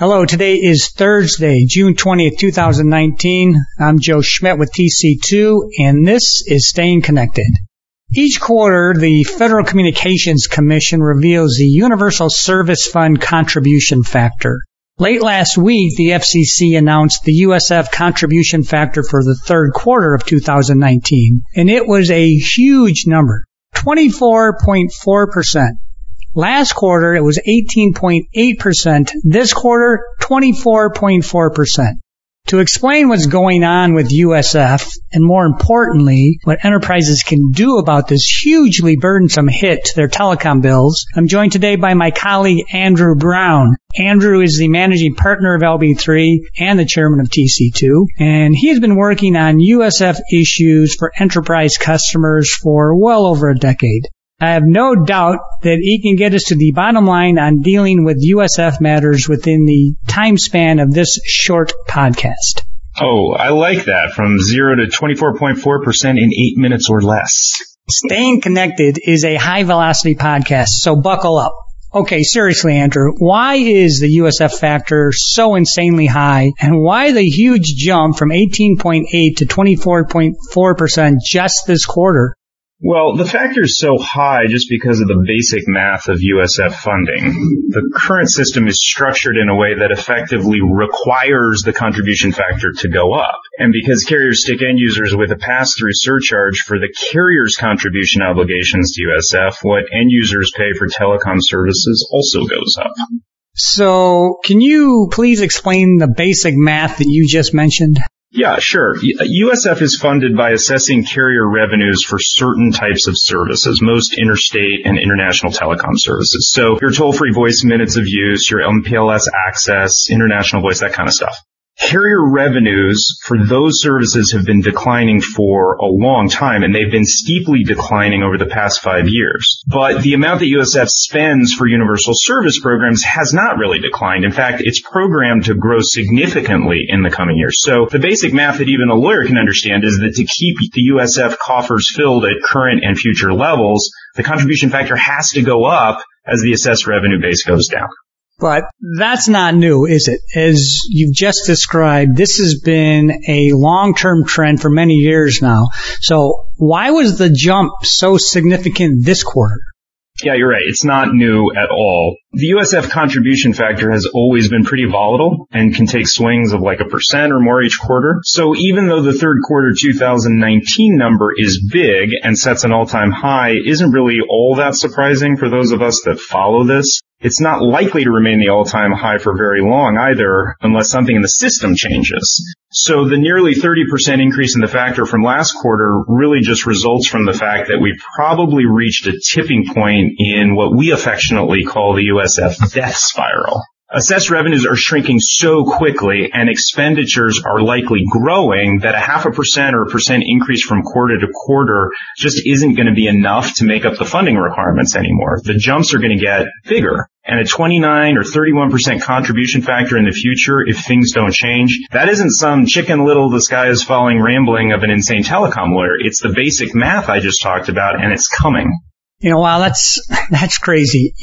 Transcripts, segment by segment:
Hello, today is Thursday, June 20th, 2019. I'm Joe Schmidt with TC2, and this is Staying Connected. Each quarter, the Federal Communications Commission reveals the Universal Service Fund contribution factor. Late last week, the FCC announced the USF contribution factor for the third quarter of 2019, and it was a huge number, 24.4%. Last quarter, it was 18.8%. This quarter, 24.4%. To explain what's going on with USF, and more importantly, what enterprises can do about this hugely burdensome hit to their telecom bills, I'm joined today by my colleague, Andrew Brown. Andrew is the managing partner of LB3 and the chairman of TC2, and he has been working on USF issues for enterprise customers for well over a decade. I have no doubt that he can get us to the bottom line on dealing with USF matters within the time span of this short podcast. Oh, I like that. From 0 to 24.4% in 8 minutes or less. Staying Connected is a high-velocity podcast, so buckle up. Okay, seriously, Andrew, why is the USF factor so insanely high, and why the huge jump from 18.8 to 24.4% just this quarter? Well, the factor is so high just because of the basic math of USF funding. The current system is structured in a way that effectively requires the contribution factor to go up. And because carriers stick end users with a pass-through surcharge for the carrier's contribution obligations to USF, what end users pay for telecom services also goes up. So, can you please explain the basic math that you just mentioned? Yeah, sure. USF is funded by assessing carrier revenues for certain types of services, most interstate and international telecom services. So your toll-free voice minutes of use, your MPLS access, international voice, that kind of stuff. Carrier revenues for those services have been declining for a long time, and they've been steeply declining over the past 5 years. But the amount that USF spends for universal service programs has not really declined. In fact, it's programmed to grow significantly in the coming years. So the basic math that even a lawyer can understand is that to keep the USF coffers filled at current and future levels, the contribution factor has to go up as the assessed revenue base goes down. But that's not new, is it? As you've just described, this has been a long-term trend for many years now. So why was the jump so significant this quarter? Yeah, you're right. It's not new at all. The USF contribution factor has always been pretty volatile and can take swings of like 1% or more each quarter. So even though the third quarter 2019 number is big and sets an all-time high, isn't really all that surprising for those of us that follow this. It's not likely to remain the all-time high for very long either, unless something in the system changes. So the nearly 30% increase in the factor from last quarter really just results from the fact that we've probably reached a tipping point in what we affectionately call the USF death spiral. Assessed revenues are shrinking so quickly and expenditures are likely growing that 0.5% or 1% increase from quarter to quarter just isn't going to be enough to make up the funding requirements anymore. The jumps are going to get bigger. And a 29 or 31% contribution factor in the future, if things don't change, that isn't some chicken little the sky is falling rambling of an insane telecom lawyer. It's the basic math I just talked about, and it's coming. Wow, that's crazy.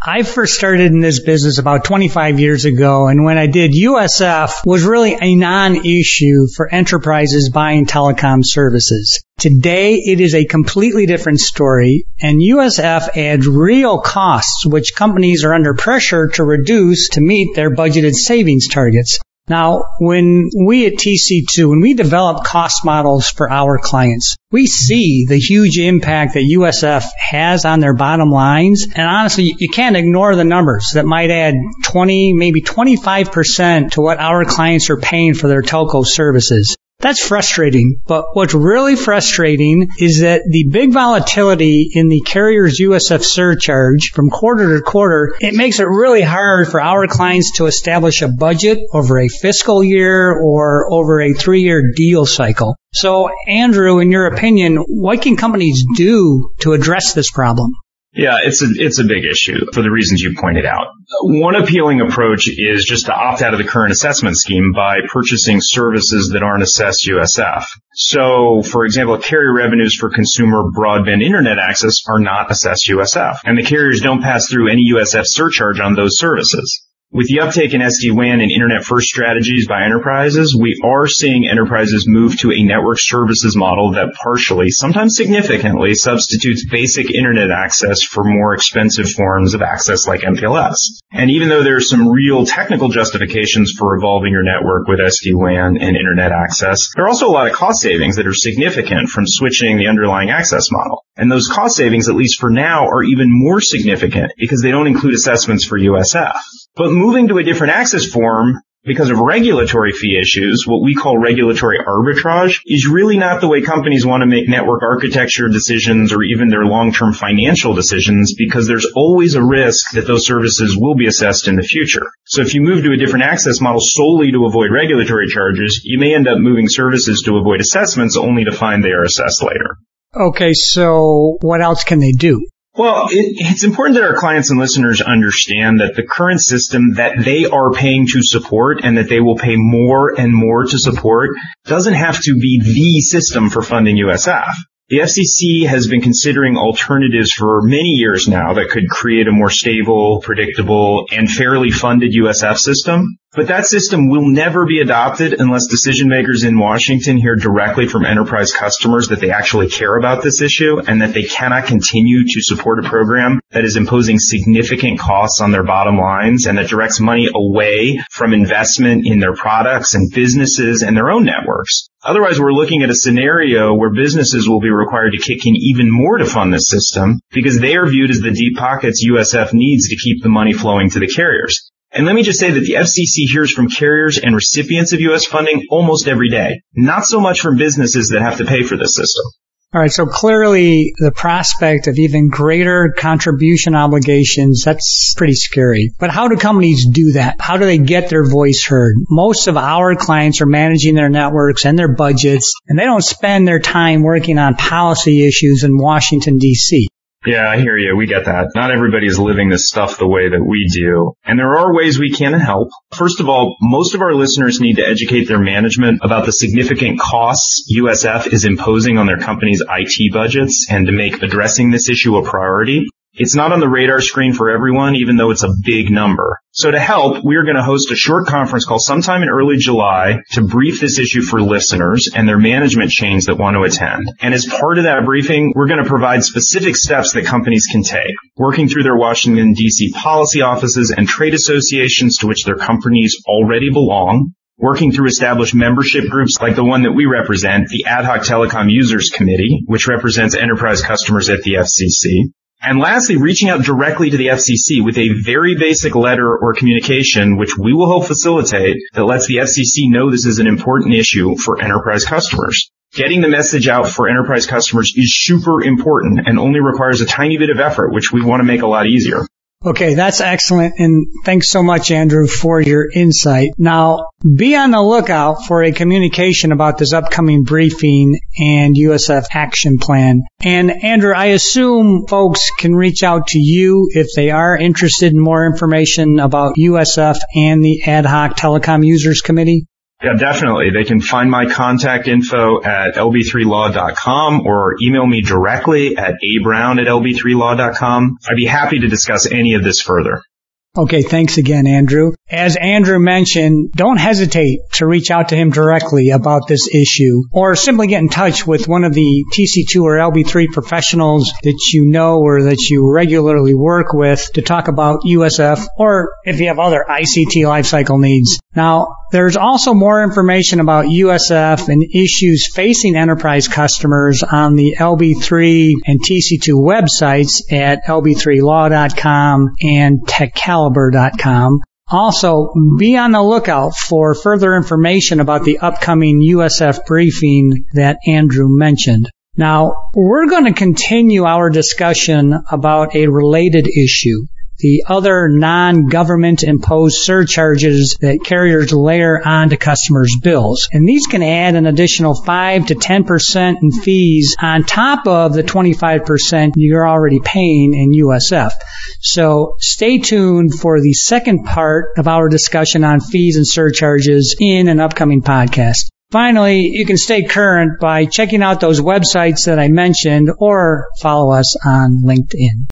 I first started in this business about 25 years ago, and when I did, USF was really a non-issue for enterprises buying telecom services. Today, it is a completely different story, and USF adds real costs, which companies are under pressure to reduce to meet their budgeted savings targets. Now, when we at TC2, when we develop cost models for our clients, we see the huge impact that USF has on their bottom lines. And honestly, you can't ignore the numbers that might add 20, maybe 25% to what our clients are paying for their telco services. That's frustrating, but what's really frustrating is that the big volatility in the carrier's USF surcharge from quarter to quarter, it makes it really hard for our clients to establish a budget over a fiscal year or over a 3-year deal cycle. So, Andrew, in your opinion, what can companies do to address this problem? Yeah, it's a big issue for the reasons you pointed out. One appealing approach is just to opt out of the current assessment scheme by purchasing services that aren't assessed USF. So, for example, carrier revenues for consumer broadband internet access are not assessed USF, and the carriers don't pass through any USF surcharge on those services. With the uptake in SD-WAN and internet-first strategies by enterprises, we are seeing enterprises move to a network services model that partially, sometimes significantly, substitutes basic internet access for more expensive forms of access like MPLS. And even though there are some real technical justifications for evolving your network with SD-WAN and internet access, there are also a lot of cost savings that are significant from switching the underlying access model. And those cost savings, at least for now, are even more significant because they don't include assessments for USF. But moving to a different access form because of regulatory fee issues, what we call regulatory arbitrage, is really not the way companies want to make network architecture decisions or even their long-term financial decisions, because there's always a risk that those services will be assessed in the future. So if you move to a different access model solely to avoid regulatory charges, you may end up moving services to avoid assessments only to find they are assessed later. Okay, so what else can they do? Well, it's important that our clients and listeners understand that the current system that they are paying to support and that they will pay more and more to support doesn't have to be the system for funding USF. The FCC has been considering alternatives for many years now that could create a more stable, predictable, and fairly funded USF system. But that system will never be adopted unless decision makers in Washington hear directly from enterprise customers that they actually care about this issue and that they cannot continue to support a program that is imposing significant costs on their bottom lines and that directs money away from investment in their products and businesses and their own networks. Otherwise, we're looking at a scenario where businesses will be required to kick in even more to fund this system because they are viewed as the deep pockets USF needs to keep the money flowing to the carriers. And let me just say that the FCC hears from carriers and recipients of U.S. funding almost every day, not so much from businesses that have to pay for this system. All right, so clearly the prospect of even greater contribution obligations, that's pretty scary. But how do companies do that? How do they get their voice heard? Most of our clients are managing their networks and their budgets, and they don't spend their time working on policy issues in Washington, D.C. Yeah, I hear you. We get that. Not everybody is living this stuff the way that we do. And there are ways we can help. First of all, most of our listeners need to educate their management about the significant costs USF is imposing on their company's IT budgets and to make addressing this issue a priority. It's not on the radar screen for everyone, even though it's a big number. So to help, we are going to host a short conference call sometime in early July to brief this issue for listeners and their management chains that want to attend. And as part of that briefing, we're going to provide specific steps that companies can take, working through their Washington, D.C. policy offices and trade associations to which their companies already belong, working through established membership groups like the one that we represent, the Ad Hoc Telecom Users Committee, which represents enterprise customers at the FCC. And lastly, reaching out directly to the FCC with a very basic letter or communication, which we will help facilitate, that lets the FCC know this is an important issue for enterprise customers. Getting the message out for enterprise customers is super important and only requires a tiny bit of effort, which we want to make a lot easier. Okay, that's excellent, and thanks so much, Andrew, for your insight. Now, be on the lookout for a communication about this upcoming briefing and USF action plan. And Andrew, I assume folks can reach out to you if they are interested in more information about USF and the Ad Hoc Telecom Users Committee? Yeah, definitely. They can find my contact info at lb3law.com or email me directly at abrown@lb3law.com. I'd be happy to discuss any of this further. Okay, thanks again, Andrew. As Andrew mentioned, don't hesitate to reach out to him directly about this issue or simply get in touch with one of the TC2 or LB3 professionals that you know or that you regularly work with to talk about USF or if you have other ICT lifecycle needs. Now, there's also more information about USF and issues facing enterprise customers on the LB3 and TC2 websites at lb3law.com and TechCaliber.com. Also, be on the lookout for further information about the upcoming USF briefing that Andrew mentioned. Now, we're going to continue our discussion about a related issue, the other non-government imposed surcharges that carriers layer onto customers' bills. And these can add an additional 5 to 10% in fees on top of the 25% you're already paying in USF. So stay tuned for the second part of our discussion on fees and surcharges in an upcoming podcast. Finally, you can stay current by checking out those websites that I mentioned or follow us on LinkedIn.